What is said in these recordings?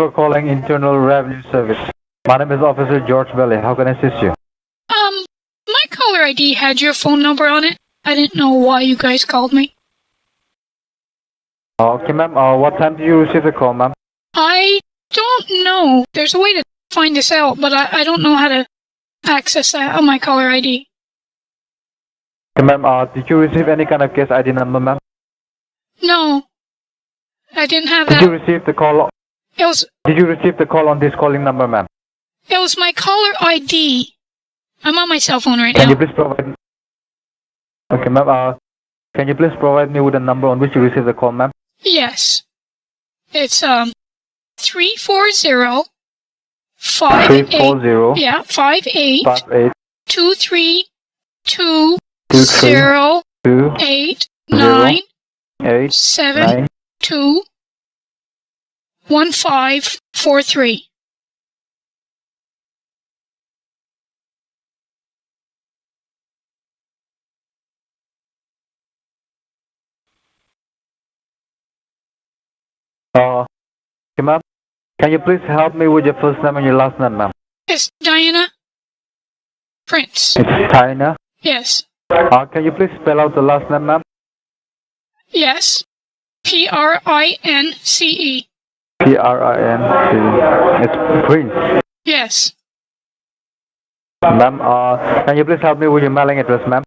for calling Internal Revenue Service. My name is Officer George Belly. How can I assist you? My caller ID had your phone number on it. I didn't know why you guys called me. Okay, ma'am. What time did you receive the call, ma'am? I don't know. There's a way to find this out, but I don't know how to access that on my caller ID. Okay, ma'am. Did you receive any kind of case ID number, ma'am? No, I didn't have Did that. you receive the call? Did you receive the call on this calling number, ma'am? It was my caller ID. I'm on my cell phone right Can now. you please provide? Okay, ma'am. Can you please provide me with the number on which you received the call, ma'am? Yes. It's 340 58 340 yeah 58 58 23 23 8 9 8 7 9 2 1543. Okay, ma'am. Can you please help me with your first name and your last name, ma'am? It's Diana Prince. It's Diana. Yes. Can you please spell out the last name, ma'am? Yes. Prince. Prince. It's Prince. Yes. Ma'am, can you please help me with your mailing address, ma'am?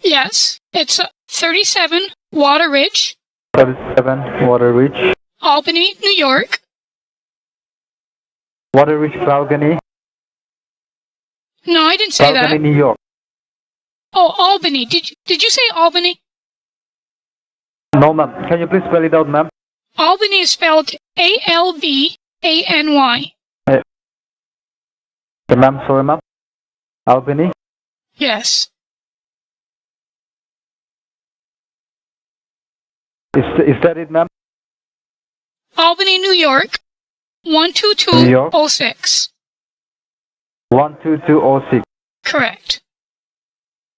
Yes. It's 37 Water Ridge, 37 Water Ridge. Albany, New York. Water Ridge, Balcony. No, I didn't say Balcony, that. New York. Oh, Albany. Did you say Albany? No, ma'am. Can you please spell it out, ma'am? Albany is spelled Albany. Okay, ma'am. Sorry, ma'am. Albany. Yes. Is that it, ma'am? Albany, New York. New York. 12206. 12206. Correct.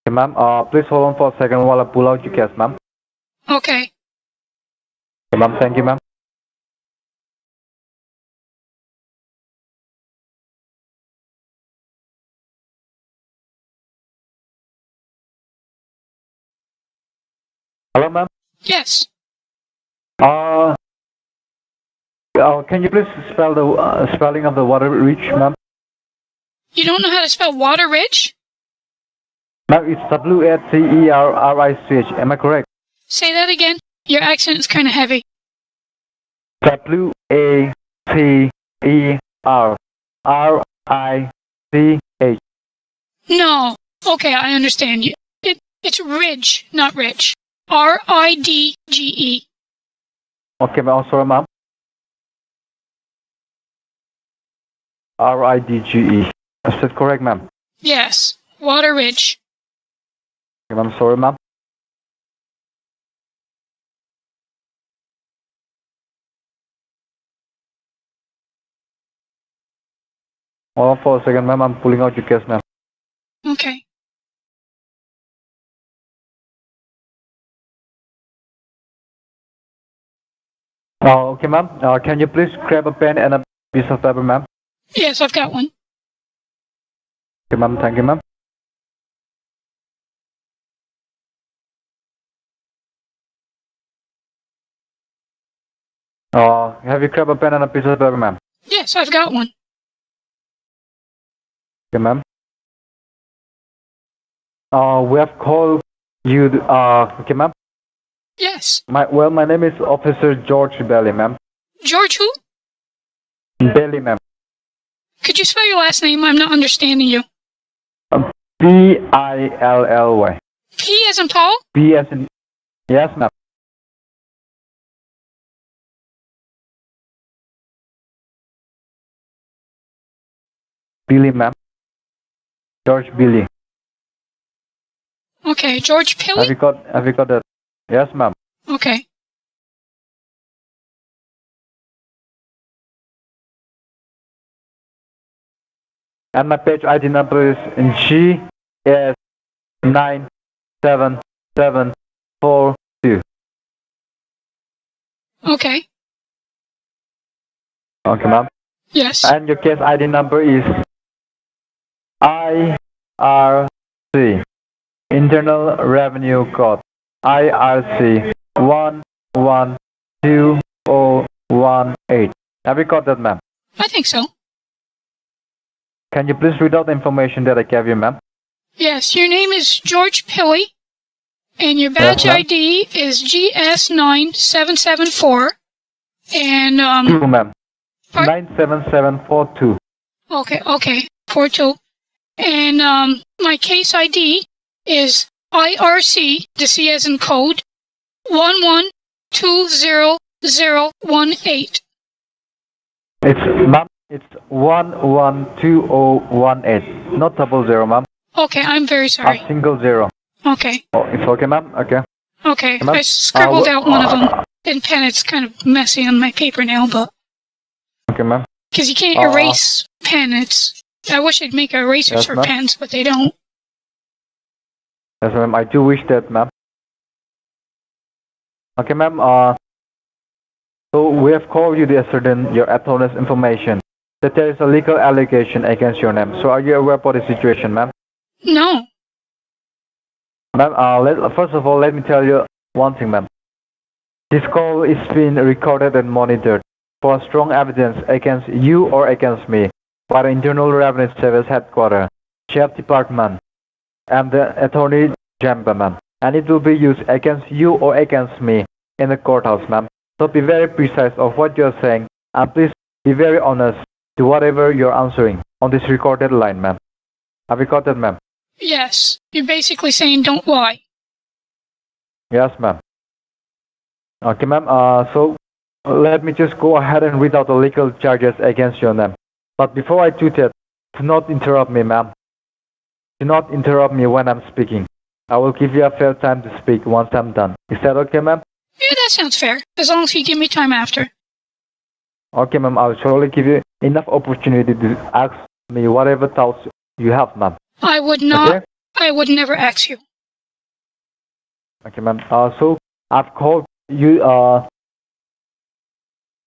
Okay, ma'am. Please hold on for a second while I pull out your case, ma'am. Okay. Okay, ma'am. Thank you, ma'am. Hello, ma'am. Yes. Can you please spell the spelling of the Water Ridge, ma'am? You don't know how to spell Water Ridge? Ma'am, it's WATERRICH. Am I correct? Say that again. Your accent is kind of heavy. WATERRICH. No. Okay, I understand you. It's Ridge, not Rich. RIDGE. Okay, ma'am. Sorry, ma'am. RIDGE. Is that correct, ma'am? Yes. Water Ridge. Okay, ma'am. Sorry, ma'am. Hold on for a second, ma'am. I'm pulling out your case, ma'am. Okay. Okay, ma'am. Can you please grab a pen and a piece of paper, ma'am? Yes, I've got one. Okay, ma'am. Thank you, ma'am. Have you grabbed a pen and a piece of paper, ma'am? Yes, I've got one. Okay, ma'am. We have called you. Okay, ma'am. Yes. My name is Officer George Belly, ma'am. George who? Belly, ma'am. Could you spell your last name? I'm not understanding you. Billy. P as in Paul? B as in yes, ma'am. Billy, ma'am. George Billy. Okay, George Pilly? Have you got that? Yes, ma'am. Okay. And my page ID number is GS97742. Okay. Okay, ma'am. Yes. And your case ID number is IRC, Internal Revenue Code, IRC 112018. Have you got that, ma'am? I think so. Can you please read out the information that I gave you, ma'am? Yes, your name is George Pilley, and your badge Yes, ma'am. ID is GS9774, and, 2, ma'am. Pardon? 97742. okay, 42. And, my case ID is IRC, the C as in code, 112018. Ma'am, it's 112018. Not 00, ma'am. Okay, I'm very sorry. A single 0. Okay, Oh, it's okay, ma'am? Okay. okay. Ma'am? I scribbled out one of them in pen. It's kind of messy on my paper now, but Okay, ma'am. because you can't erase pen, I wish they'd make erasers Yes, for ma'am. pens, but they don't. Yes, ma'am. I do wish that, ma'am. Okay, ma'am. So we have called you to ascertain your attorney's information that there is a legal allegation against your name. So are you aware of the situation, ma'am? No. Ma'am, first of all, let me tell you one thing, ma'am. This call is being recorded and monitored for strong evidence against you or against me by the Internal Revenue Service Headquarters, Sheriff Department, and the Attorney General, ma'am. And it will be used against you or against me in the courthouse, ma'am. So be very precise of what you're saying, and please be very honest to whatever you're answering on this recorded line, ma'am. Have you got that, ma'am? Yes. You're basically saying don't lie. Yes, ma'am. Okay, ma'am. So let me just go ahead and read out the legal charges against your name. But before I do that, do not interrupt me, ma'am. Do not interrupt me when I'm speaking. I will give you a fair time to speak once I'm done. Is that okay, ma'am? Yeah, that sounds fair. As long as you give me time after. Okay, ma'am. I'll surely give you enough opportunity to ask me whatever thoughts you have, ma'am. I would not. Okay? I would never ask you. Okay, ma'am. So I've called you.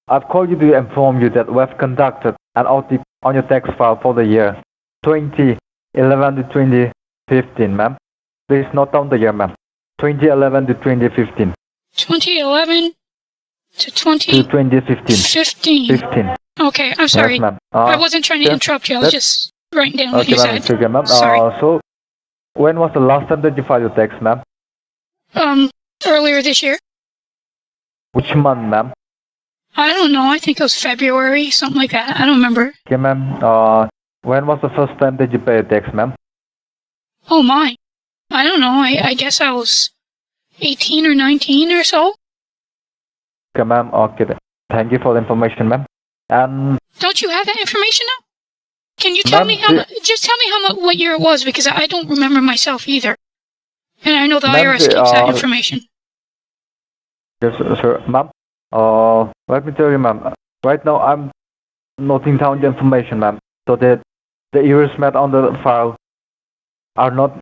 I've called you to inform you that we have conducted an audit on your tax file for the year 2011 to 2015, ma'am. Please note down the year, ma'am. 2011 to 2015. 2011 to To 2015. 2015. Okay, I'm sorry. Yes, ma'am. I wasn't trying to yeah, interrupt you. I was just writing down what Okay, you ma'am. said. It's okay, ma'am. Sorry. So when was the last time that you filed your tax, ma'am? Earlier this year. Which month, ma'am? I don't know. I think it was February, something like that. I don't remember. Okay, ma'am. When was the first time that you paid your tax, ma'am? Oh my. I don't know. I guess I was 18 or 19 or so. Okay, ma'am. Okay. Thank you for the information, ma'am. And Don't you have that information now? Can you tell Ma'am, me how much? Just tell me how much, what year it was, because I don't remember myself either. And I know the Ma'am, IRS keeps that information. yes, sir, ma'am. Let me tell you, ma'am. Right now, I'm noting down the information, ma'am, so that the errors made on the file are not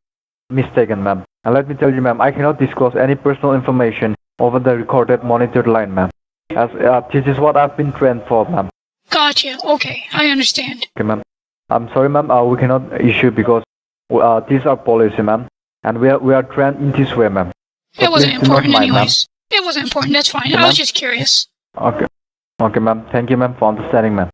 mistaken, ma'am. And let me tell you, ma'am, I cannot disclose any personal information over the recorded monitored line, ma'am. As this is what I've been trained for, ma'am. Gotcha. Okay, I understand. Okay, ma'am. I'm sorry, ma'am. We cannot issue because these are policy, ma'am, and we are trained in this way, ma'am. So It wasn't please do not important mind, ma'am. anyways. It wasn't important. That's fine. Okay, I was ma'am. just curious. Okay. Okay, ma'am. Thank you, ma'am, for understanding, ma'am.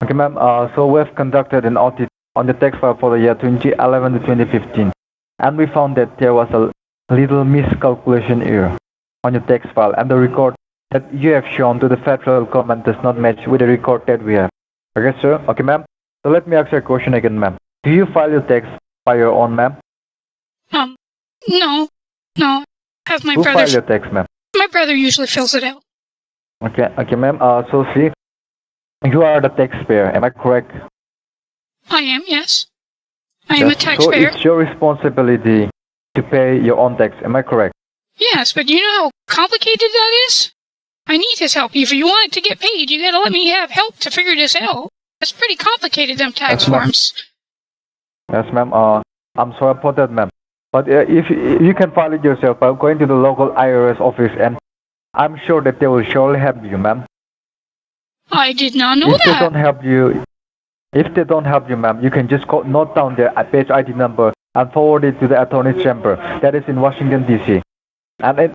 Okay, ma'am. So we have conducted an audit on the tax file for the year 2011 to 2015, and we found that there was a little miscalculation error on your tax file, and the record that you have shown to the federal government does not match with the record that we have. Okay, sir? Okay, ma'am. So let me ask you a question again, ma'am. Do you file your tax by your own, ma'am? No. I have my Who brother. file your tax, ma'am? My brother usually fills it out. Okay, ma'am. So see, you are the taxpayer. Am I correct? I am, yes. I am a Yes. So taxpayer. it's your responsibility to pay your own tax. Am I correct? Yes, but you know how complicated that is? I need his help. If you want it to get paid, you gotta let me have help to figure this out. It's pretty complicated, them tax Yes, ma'am. forms. Yes, ma'am. I'm sorry about that, ma'am. But if you can file it yourself by going to the local IRS office, and I'm sure that they will surely help you, ma'am. I did not know If they that. don't help you, ma'am, you can just note down their page ID number and forward it to the attorney's chamber. That is in Washington, D.C. And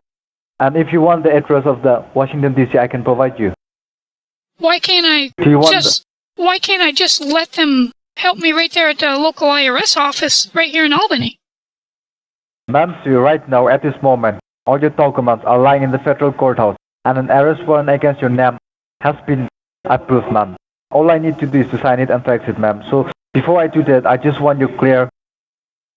if you want the address of the Washington, D.C., I can provide you. Why can't I just let them help me right there at the local IRS office right here in Albany? Ma'am, see, right now, at this moment, all your documents are lying in the federal courthouse, and an arrest warrant against your name has been approved, ma'am. All I need to do is to sign it and fax it, ma'am. So before I do that, I just want your clear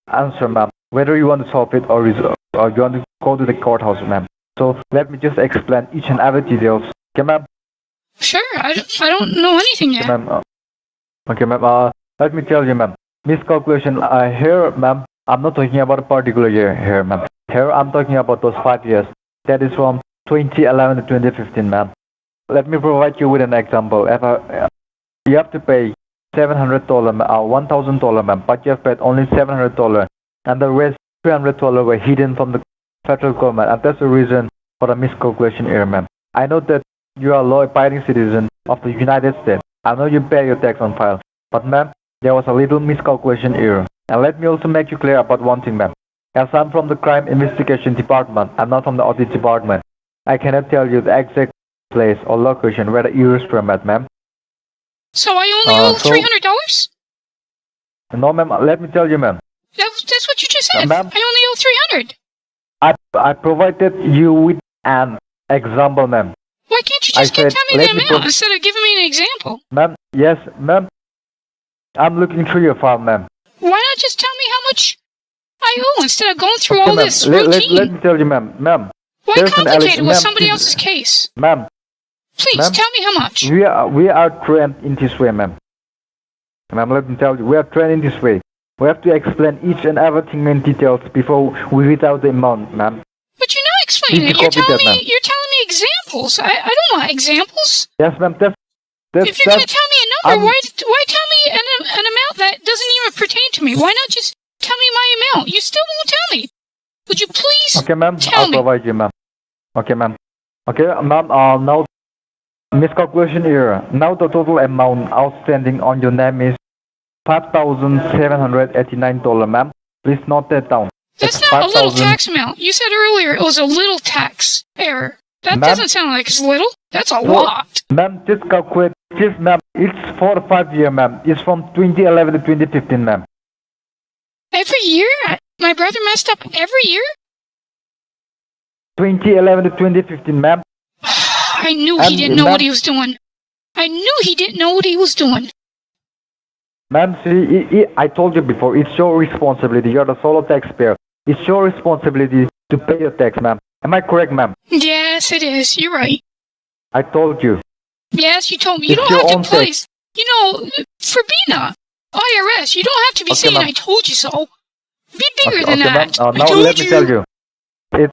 answer, ma'am, whether you want to solve it or you want to go to the courthouse, ma'am. So let me just explain each and every details. Okay, ma'am? Sure, I don't know anything yet. Okay, ma'am. Let me tell you, ma'am. Miscalculation here, ma'am. I'm not talking about a particular year here, ma'am. Here I'm talking about those 5 years. That is from 2011 to 2015, ma'am. Let me provide you with an example. If you have to pay $700, $1,000, ma'am, but you have paid only $700, and the rest $300 were hidden from the federal government, and that's the reason for the miscalculation here, ma'am. I know that you are a law-abiding citizen of the United States. I know you pay your tax on file, but ma'am, there was a little miscalculation here. And let me also make you clear about one thing, ma'am. As I'm from the crime investigation department, I'm not from the audit department. I cannot tell you the exact place or location where the errors were made, ma'am. So I only owe $300? No, ma'am. Let me tell you, ma'am. That's what you just said. Ma'am, I only owe $300. I provided you with an example, ma'am. Why can't you just tell me the amount instead of giving me an example? Ma'am, yes, ma'am. I'm looking through your file, ma'am. Why not just tell me how much I owe instead of going through all this routine? Let me tell you, ma'am. Ma'am. Why complicate it with somebody else's case? Ma'am. Please, tell me how much. We are trained in this way, ma'am. Ma'am, let me tell you, we are trained in this way. We have to explain each and everything in details before we read out the amount, ma'am. But you're not explaining it. You're telling me examples. I don't want examples. Yes, ma'am. If you're going to tell me a number, why tell me an amount that doesn't even pertain to me? Why not just tell me my amount? You still won't tell me. Would you please Okay, ma'am. I'll provide you, ma'am. Okay, ma'am. Okay, ma'am. Now, miscalculation error. Now the total amount outstanding on your name is $5,789, ma'am. Please note that down. That's not a little tax amount. You said earlier it was a little tax error. That doesn't sound like it's little. That's a lot. Ma'am, just calculate. Just, ma'am, it's 4 or 5 years, ma'am. It's from 2011 to 2015, ma'am. Every year? My brother messed up every year? 2011 to 2015, ma'am. I knew he didn't know what he was doing. I knew he didn't know what he was doing. Ma'am, see, I told you before, it's your responsibility. You're the solo taxpayer. It's your responsibility to pay your tax, ma'am. Am I correct, ma'am? Yes, it is. You're right. I told you. Yes, you told me. You don't have to place. You know, for being a IRS, you don't have to be saying I told you so. Be bigger than that. Now let me tell you. It's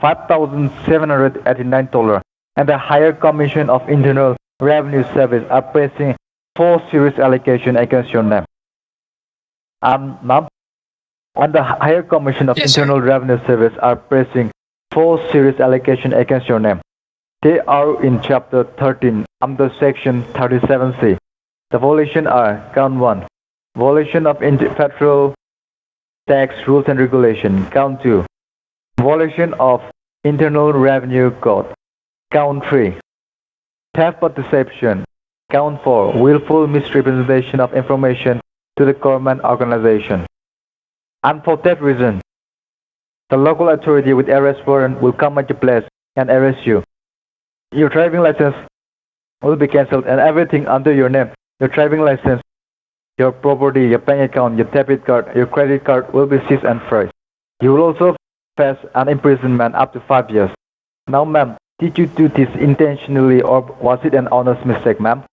$5,789, and the higher commission of Internal Revenue Service are pressing 4 serious allegations against your name. Ma'am, and the higher commission of Internal Revenue Service are pressing 4 serious allegations against your name. They are in Chapter 13 under Section 37C. The violations are: Count 1, violation of federal tax rules and regulations. Count 2, violation of Internal Revenue Code. Count 3, theft or deception. Count 4, willful misrepresentation of information to the government organization. And for that reason, the local authority with arrest warrant will come at your place and arrest you. Your driving license will be cancelled and everything under your name, your driving license, your property, your bank account, your debit card, your credit card will be seized and frozen. You will also face an imprisonment up to 5 years. Now, ma'am, did you do this intentionally or was it an honest mistake, ma'am?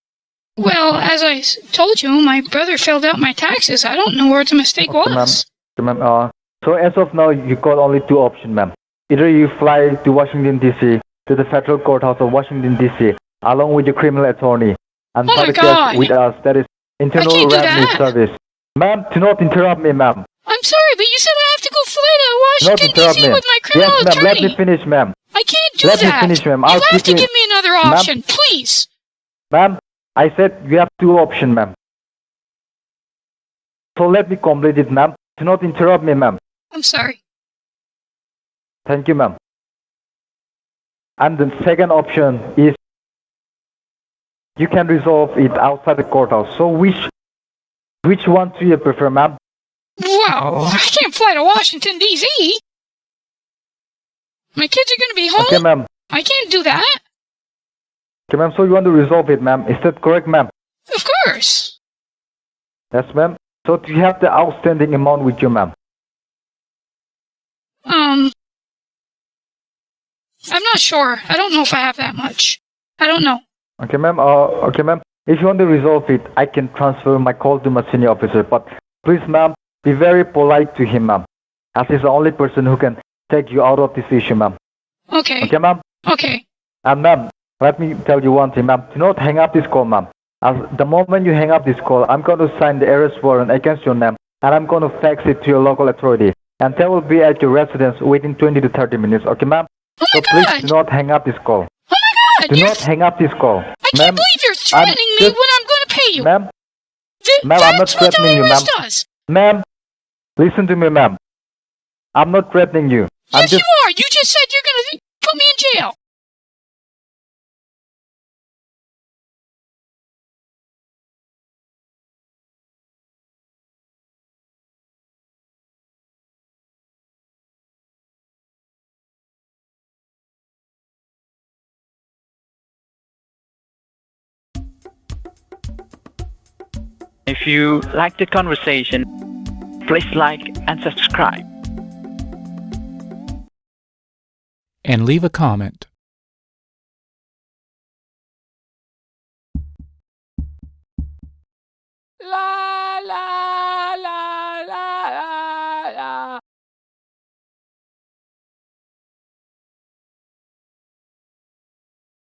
Well, as I told you, my brother filled out my taxes. I don't know where the mistake was. Ma'am, so as of now, you got only 2 options, ma'am. Either you fly to Washington, D.C., to the federal courthouse of Washington, D.C., along with your criminal attorney, and file a case with us, that is Internal Revenue Service. Ma'am, do not interrupt me, ma'am. I'm sorry, but you said I have to go fly to Washington, D.C. with my criminal attorney. Yes, ma'am, let me finish, ma'am. I can't do that. Let me finish, ma'am. You have to give me another option, please. Ma'am, I said you have two options, ma'am. So let me complete it, ma'am. Do not interrupt me, ma'am. I'm sorry. Thank you, ma'am. And the second option is you can resolve it outside the courthouse. So which one do you prefer, ma'am? Well, I can't fly to Washington, D.C. My kids are going to be home. Okay, ma'am. I can't do that. Okay, ma'am. So you want to resolve it, ma'am? Is that correct, ma'am? Of course. Yes, ma'am. So do you have the outstanding amount with you, ma'am? I'm not sure. I don't know if I have that much. I don't know. Okay, ma'am. Okay, ma'am. If you want to resolve it, I can transfer my call to my senior officer. But please, ma'am, be very polite to him, ma'am, as he's the only person who can take you out of this issue, ma'am. Okay. Okay, ma'am? Okay. And ma'am, let me tell you one thing, ma'am. Do not hang up this call, ma'am. As the moment you hang up this call, I'm going to sign the arrest warrant against your name, and I'm going to fax it to your local authority. And they will be at your residence within 20 to 30 minutes, okay, ma'am? Oh my So please God. do not hang up this call. Oh my God. Do not hang up this call. I can't believe you're threatening me when I'm going to pay you. Ma'am, ma'am, I'm not That's what the threatening you, ma'am. IRS does. Ma'am, listen to me, ma'am. I'm not threatening you. Yes, you are. You just said you're going to put me in jail. If you like the conversation, please like and subscribe. And leave a comment. La